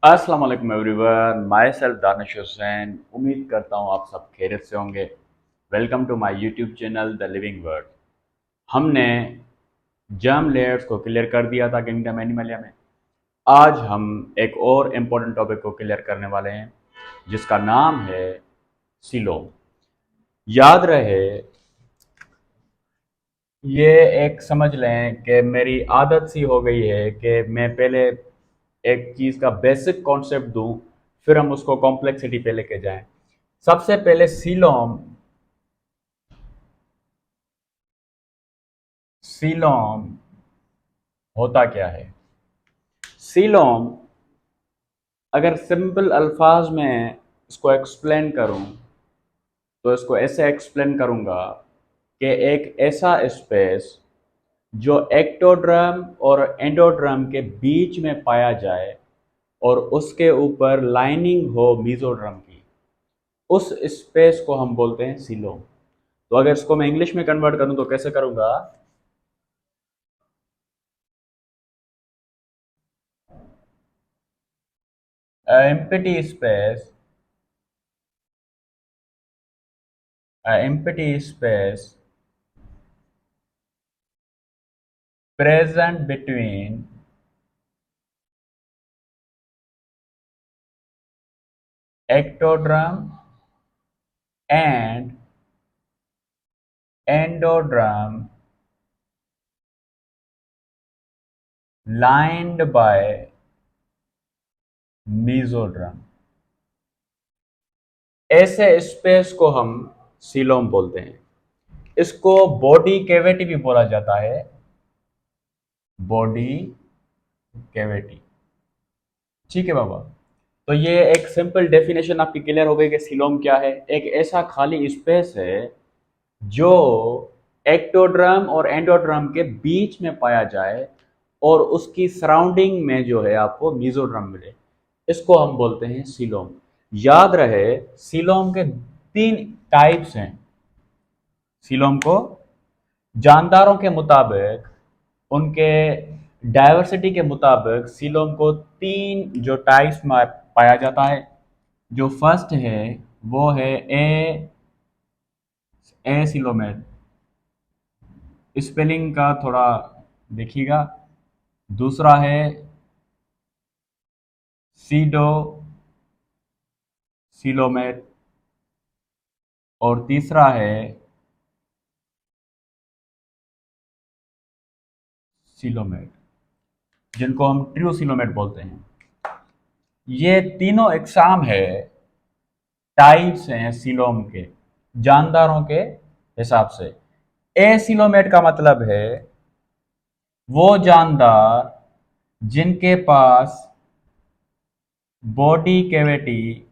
अस्सलाम वालेकुम everyone, myself Danish Hussain. उम्मीद करता हूँ आप सब खैरियत से होंगे। Welcome to my YouTube channel the living word. हमने जर्म लेयर्स को क्लियर कर दिया था किंगडम एनिमलिया में। आज हम एक और इम्पोर्टेंट टॉपिक को क्लियर करने वाले हैं जिसका नाम है सीलोम। याद रहे, ये एक समझ लें कि मेरी आदत सी हो गई है कि मैं पहले एक चीज़ का बेसिक कॉन्सेप्ट दूं, फिर हम उसको कॉम्प्लेक्सिटी पे लेके जाएं। सबसे पहले सीलोम। सीलोम होता क्या है? सीलोम, अगर सिंपल अल्फाज में इसको एक्सप्लेन करूं तो इसको ऐसे एक्सप्लेन करूंगा कि एक ऐसा स्पेस जो एक्टोड्रम और एंडोड्रम के बीच में पाया जाए और उसके ऊपर लाइनिंग हो मीजोड्रम की, उस स्पेस को हम बोलते हैं सीलोम। तो अगर इसको मैं इंग्लिश में कन्वर्ट करूं तो कैसे करूंगा? Empty space, empty space present between ectoderm and endoderm lined by mesoderm। ऐसे स्पेस को हम सीलोम बोलते हैं। इसको बॉडी कैविटी भी बोला जाता है। Body cavity. ठीक है बाबा। तो ये एक सिंपल डेफिनेशन आपकी क्लियर हो गई कि सीलोम क्या है। एक ऐसा खाली स्पेस है जो एक्टोड्रम और एंडोड्रम के बीच में पाया जाए और उसकी सराउंडिंग में जो है आपको मीजोड्रम मिले, इसको हम बोलते हैं सीलोम। याद रहे, सीलोम के तीन टाइप्स हैं। सीलोम को जानदारों के मुताबिक, उनके डायवर्सिटी के मुताबिक सीलोम को तीन जो टाइप्स में पाया जाता है। जो फर्स्ट है वो है ए सीलोमेट। स्पेलिंग का थोड़ा देखिएगा। दूसरा है सीडो सीलोमेट और तीसरा है सीलोमेट, जिनको हम ट्रू सीलोमेट बोलते हैं। ये तीनों एग्जाम है, टाइप्स हैं सीलोम के जानदारों के हिसाब से। ए सीलोमेट का मतलब है वो जानदार जिनके पास बॉडी कैविटी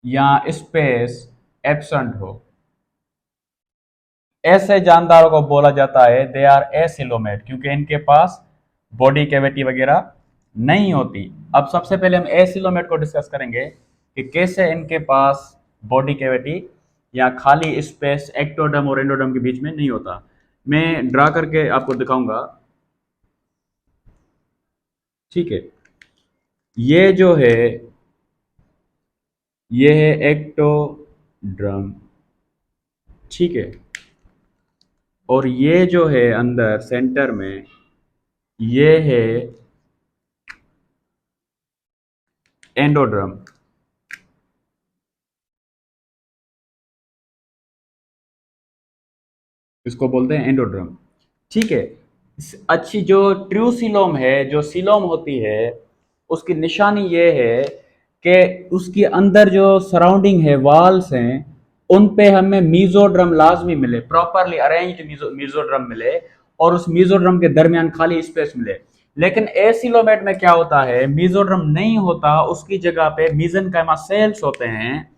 या स्पेस एब्सेंट हो। ऐसे जानदारों को बोला जाता है दे आर एसिलोमेट, क्योंकि इनके पास बॉडी कैविटी वगैरह नहीं होती। अब सबसे पहले हम एसिलोमेट को डिस्कस करेंगे कि कैसे इनके पास बॉडी कैविटी या खाली स्पेस एक्टोडर्म और एंडोडर्म के बीच में नहीं होता। मैं ड्रा करके आपको दिखाऊंगा। ठीक है, ये जो है ये है एक्टोड्रम। ठीक है, और ये जो है अंदर सेंटर में ये है एंडोड्रम। इसको बोलते हैं एंडोड्रम। ठीक है। अच्छी जो ट्रू सीलोम है, जो सीलोम होती है, उसकी निशानी ये है कि उसके अंदर जो सराउंडिंग है, वॉल्स हैं, उन पे हमें मीजोड्रम लाजमी मिले, प्रॉपरली अरेंज्ड मीजोड्रम मिले और उस मीजोड्रम के दरमियान खाली स्पेस मिले। लेकिन एसिलोमेट में क्या होता है, मीजोड्रम नहीं होता, उसकी जगह पे मीजनकाइमा सेल्स होते हैं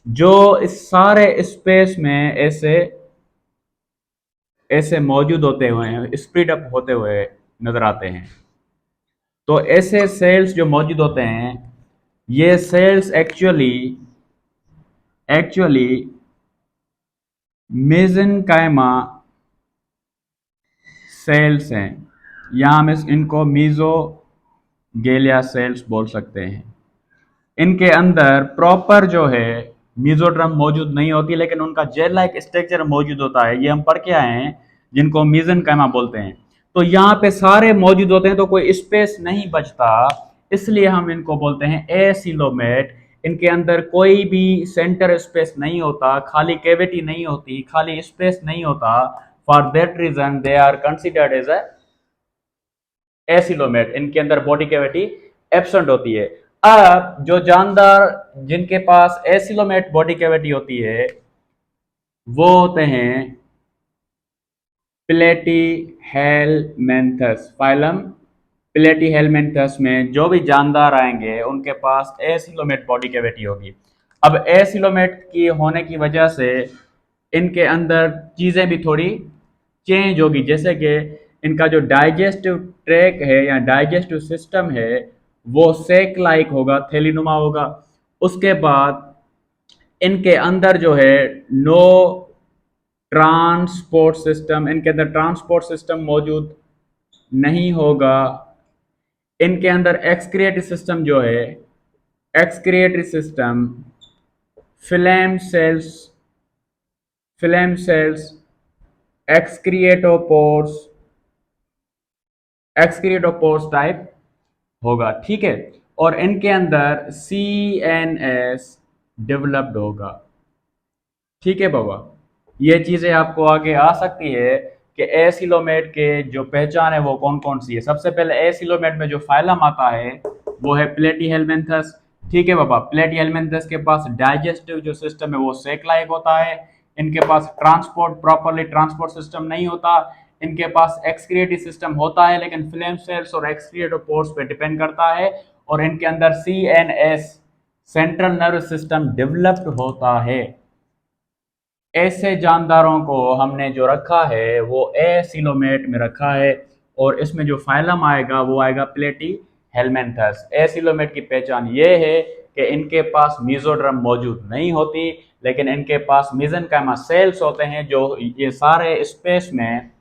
जो इस सारे स्पेस में ऐसे ऐसे मौजूद होते हुए, स्प्लिट अप होते हुए नजर आते हैं। तो ऐसे सेल्स जो मौजूद होते हैं, ये सेल्स एक्चुअली एक्चुअली मेसेनकाइमा सेल्स हैं। यहाँ हम इनको मीजो गेलिया सेल्स बोल सकते हैं। इनके अंदर प्रॉपर जो है मीजोड्रम मौजूद नहीं होती, लेकिन उनका जेल लाइक स्ट्रक्चर मौजूद होता है। ये हम पढ़ के आए हैं, जिनको मीजेनकाइमा बोलते हैं। तो यहाँ पे सारे मौजूद होते हैं, तो कोई स्पेस नहीं बचता, इसलिए हम इनको बोलते हैं एसिलोमेट। इनके अंदर कोई भी सेंटर स्पेस नहीं होता, खाली कैविटी नहीं होती, खाली स्पेस नहीं होता। For that reason they are considered as acoelomate. इनके अंदर बॉडी कैविटी एब्सेंट होती है। अब जो जानदार जिनके पास एसिलोमेट बॉडी कैविटी होती है वो होते हैं प्लेटीहेलमिन्थस। फाइलम प्लेटीहेलमिन्थस में जो भी जानदार आएंगे उनके पास एसिलोमेट बॉडी कैविटी होगी। अब एसिलोमेट की होने की वजह से इनके अंदर चीज़ें भी थोड़ी चेंज होगी, जैसे कि इनका जो डाइजेस्टिव ट्रैक है या डाइजेस्टिव सिस्टम है वो सेक लाइक होगा, थैलीनुमा होगा। उसके बाद इनके अंदर जो है नो ट्रांसपोर्ट सिस्टम, इनके अंदर ट्रांसपोर्ट सिस्टम मौजूद नहीं होगा। इनके अंदर एक्सक्रिएटरी सिस्टम जो है, excretory system flame cells, flame cells, excretory pores, excretory pores type होगा, ठीक है। और इनके अंदर CNS डेवलप्ड होगा, ठीक है बाबा। ये चीज़ें आपको आगे आ सकती है कि एसिलोमेट के जो पहचान है वो कौन कौन सी है। सबसे पहले एसिलोमेट में जो फाइलम आता है वो है प्लेटीहेलमिन्थस, ठीक है बाबा। प्लेटीहेलमिन्थस के पास डाइजेस्टिव जो सिस्टम है वो सेक लाइक होता है। इनके पास ट्रांसपोर्ट प्रॉपरली ट्रांसपोर्ट सिस्टम नहीं होता। इनके पास एक्सक्रिएटरी सिस्टम होता है लेकिन फ्लेम सेल्स और एक्सक्रिएटोपोर्स पे डिपेंड करता है। और इनके अंदर CNS central nervous system developed होता है। ऐसे जानदारों को हमने जो रखा है वो एसिलोमेट में रखा है। और इसमें जो फाइलम आएगा वो आएगा प्लेटी हेलमेंथस। एसिलोमेट की पहचान ये है कि इनके पास मीजोड्रम मौजूद नहीं होती, लेकिन इनके पास मीजेनकाइमा सेल्स होते हैं जो ये सारे स्पेस में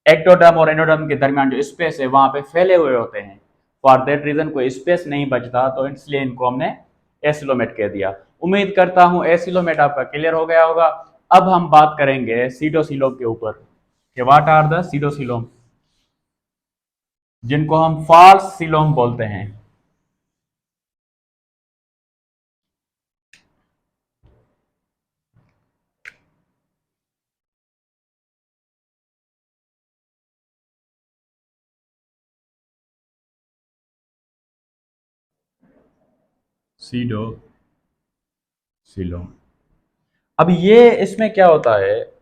एक्टोडर्म और एंडोडर्म के दरमियान जो स्पेस है वहां पे फैले हुए होते हैं। फॉर दैट रीजन कोई स्पेस नहीं बचता, तो इसलिए इनको हमने एसिलोमेट कह दिया। उम्मीद करता हूं एसिलोमेट आपका क्लियर हो गया होगा। अब हम बात करेंगे सीडोसिलोम के ऊपर कि व्हाट आर द सीडोसिलोम, जिनको हम फॉल्स सिलोम बोलते हैं। सीडोसिलोम। अब ये इसमें क्या होता है,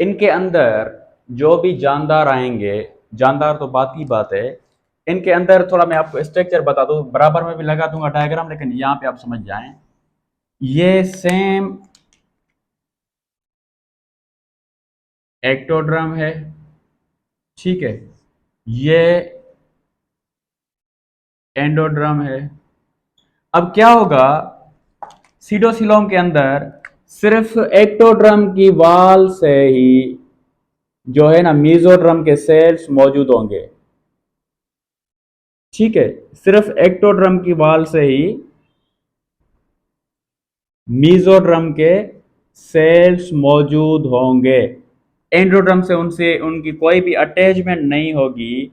इनके अंदर जो भी जानदार आएंगे, जानदार तो बात की बात है, इनके अंदर थोड़ा मैं आपको स्ट्रक्चर बता दूं, बराबर में भी लगा दूंगा डायग्राम, लेकिन यहां पे आप समझ जाएं। ये सेम एक्टोड्रम है, ठीक है। ये एंडोड्रम है। अब क्या होगा, सीडोसिलोम के अंदर सिर्फ एक्टोड्रम की वाल से ही जो है ना मीजोड्रम के सेल्स मौजूद होंगे, ठीक है। सिर्फ एक्टोड्रम की वाल से ही मीजोड्रम के सेल्स मौजूद होंगे। एंडोड्रम से उनसे उनकी कोई भी अटैचमेंट नहीं होगी,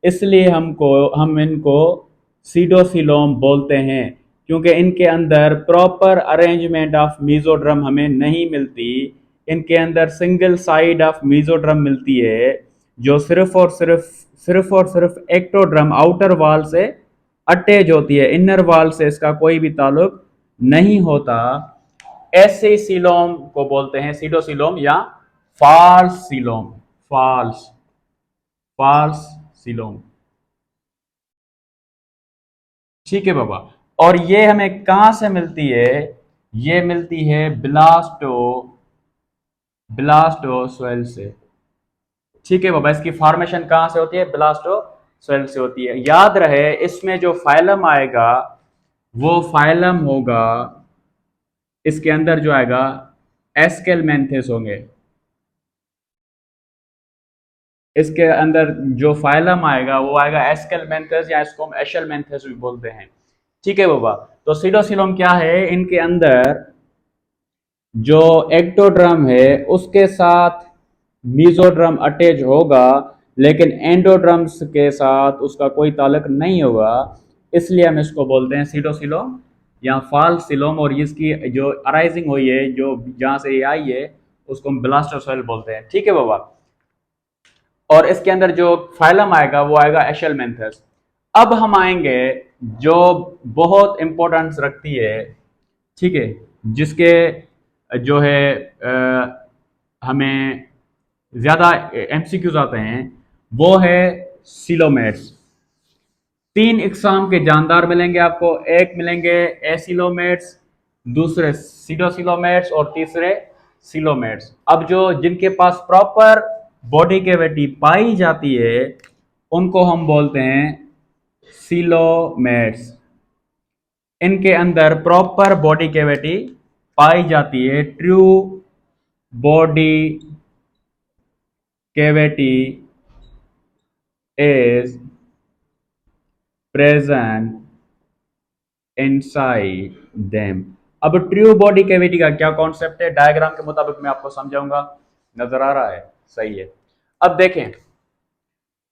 इसलिए हम इनको सीडोसिलोम बोलते हैं, क्योंकि इनके अंदर प्रॉपर अरेंजमेंट ऑफ मीजोड्रम हमें नहीं मिलती। इनके अंदर सिंगल साइड ऑफ मीजोड्रम मिलती है, जो सिर्फ एक्टोड्रम आउटर वॉल से अटैच होती है, इनर वॉल से इसका कोई भी ताल्लुक नहीं होता। ऐसे सिलोम को बोलते हैं सीडोसिलोम या false coelom. False, false coelom, ठीक है बाबा। और ये हमें कहां से मिलती है, ये मिलती है ब्लास्टोसेल से, ठीक है बाबा। इसकी फॉर्मेशन कहां से होती है, ब्लास्टोसेल से होती है। याद रहे इसमें जो फाइलम आएगा वो फाइलम होगा, इसके अंदर जो आएगा एस्केलमेंथेस होंगे, इसके अंदर जो फाइलम आएगा वो आएगा एस्केलमेंथस, या इसको हम एशेलमेंथस भी बोलते हैं। ठीक है बाबा। तो सीडोसिलोम क्या है, इनके अंदर जो एक्टोड्रम है उसके साथ मीजोड्रम अटैच होगा, लेकिन एंडोड्रम्स के साथ उसका कोई ताल्लुक नहीं होगा, इसलिए हम इसको बोलते हैं सीडोसिलोम या फाल्स सिलोम। और इसकी जो अराइजिंग हुई है, जो जहाँ से ये आई है, उसको हम ब्लास्टोसेल बोलते हैं। ठीक है बाबा। और इसके अंदर जो फाइलम आएगा वो आएगा एशेलमेंथस। अब हम आएंगे जो बहुत इंपॉर्टेंस रखती है, ठीक है, जिसके जो है हमें ज्यादा एमसीक्यूज आते हैं, वो है सिलोमेट्स। तीन इकसाम के जानदार मिलेंगे आपको, एक मिलेंगे एसिलोमेट्स, दूसरे सीडोसिलोमेट्स और तीसरे सिलोमेट्स। अब जो जिनके पास प्रॉपर बॉडी कैविटी पाई जाती है उनको हम बोलते हैं सिलोमेट्स। इनके अंदर प्रॉपर बॉडी कैविटी पाई जाती है, true body cavity is present inside them. अब ट्रू बॉडी कैविटी का क्या कॉन्सेप्ट है, डायग्राम के मुताबिक मैं आपको समझाऊंगा। नजर आ रहा है? सही है। अब देखें,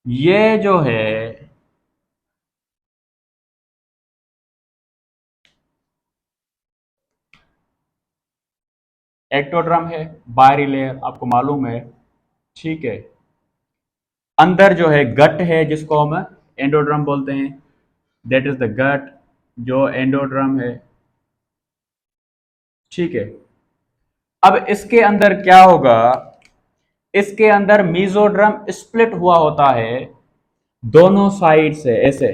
ये जो है एक्टोड्रम है, बाहरी लेयर आपको मालूम है, ठीक है। अंदर जो है गट है जिसको हम एंडोड्रम बोलते हैं, दैट इज द गट, जो एंडोड्रम है, ठीक है। अब इसके अंदर क्या होगा, इसके अंदर मीजोड्रम स्प्लिट हुआ होता है दोनों साइड से, ऐसे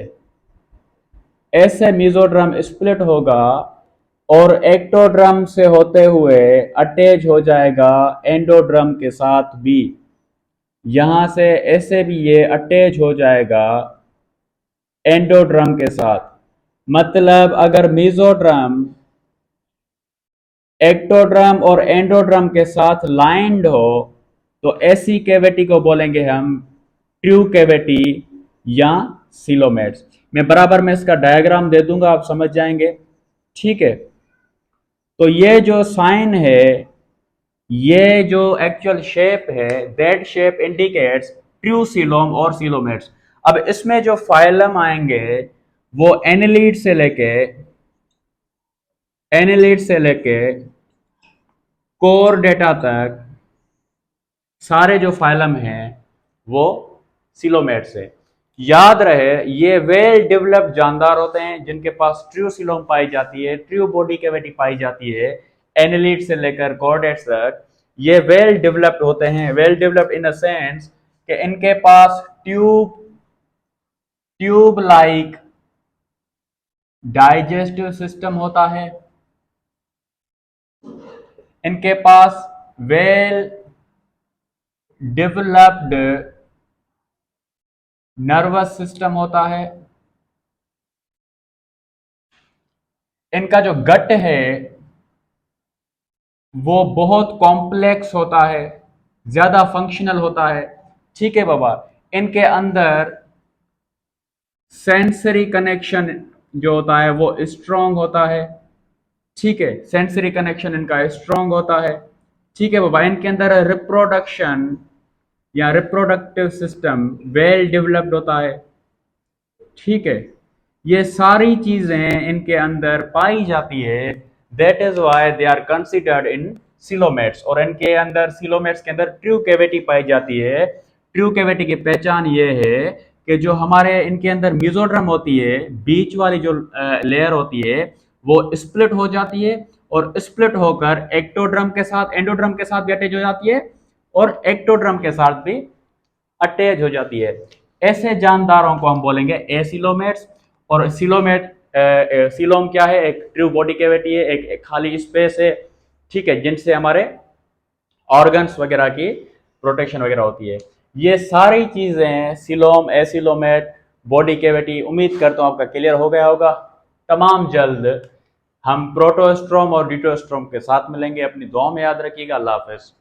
ऐसे मीजोड्रम स्प्लिट होगा और एक्टोड्रम से होते हुए अटैच हो जाएगा एंडोड्रम के साथ भी। यहां से ऐसे भी ये अटैच हो जाएगा एंडोड्रम के साथ। मतलब अगर मीजोड्रम एक्टोड्रम और एंडोड्रम के साथ लाइंड हो तो ऐसी कैविटी को बोलेंगे हम ट्रू कैविटी या सिलोमेट्स। मैं बराबर में इसका डायग्राम दे दूंगा, आप समझ जाएंगे, ठीक है। तो ये जो साइन है, ये जो एक्चुअल शेप है, that shape indicates true coelom और सिलोमेट्स। अब इसमें जो फाइलम आएंगे वो एनिलिड से लेके कोर डेटा तक सारे जो फाइलम हैं वो सिलोमेट्स है। याद रहे, ये वेल डेवलप्ड जानदार होते हैं जिनके पास ट्रू सिलोम पाई जाती है, ट्रू बॉडी कैविटी पाई जाती है, एनिलिड से लेकर कॉर्डेट्स तक ये वेल डेवलप्ड होते हैं। Well developed in a sense कि इनके पास ट्यूब लाइक डाइजेस्टिव सिस्टम होता है, इनके पास वेल डेवलप्ड नर्वस सिस्टम होता है, इनका जो गट है वो बहुत कॉम्प्लेक्स होता है, ज्यादा फंक्शनल होता है, ठीक है बाबा। इनके अंदर सेंसरी कनेक्शन जो होता है वो स्ट्रांग होता है, ठीक है, सेंसरी कनेक्शन इनका स्ट्रांग होता है, ठीक है बाबा। इनके अंदर रिप्रोडक्शन या रिप्रोडक्टिव सिस्टम वेल डेवलप्ड होता है, ठीक है। ये सारी चीजें इनके अंदर पाई जाती है, that is why they are considered in coelomates. और इनके अंदर सिलोमेट्स के अंदर ट्रू कैविटी पाई जाती है। ट्रू कैविटी की पहचान ये है कि जो हमारे इनके अंदर मीजोड्रम होती है, बीच वाली जो लेयर होती है वो स्प्लिट हो जाती है और स्प्लिट होकर एक्टोड्रम के साथ एंडोड्रम के साथ भी अटैच हो जाती है और एक्टोड्रम के साथ भी अटैच हो जाती है। ऐसे जानदारों को हम बोलेंगे एसिलोमेट्स। और सिलोम क्या है, एक ट्रू बॉडी कैविटी है, एक खाली स्पेस है, ठीक है, जिनसे हमारे ऑर्गन्स वगैरह की प्रोटेक्शन वगैरह होती है। ये सारी चीजें सिलोम, एसिलोमेट, बॉडी कैविटी, उम्मीद करता हूं आपका क्लियर हो गया होगा। तमाम जल्द हम प्रोटोस्ट्रोम और डिटोस्ट्रोम के साथ मिलेंगे। अपनी दुआ में याद रखिएगा। अल्लाह हाफिज।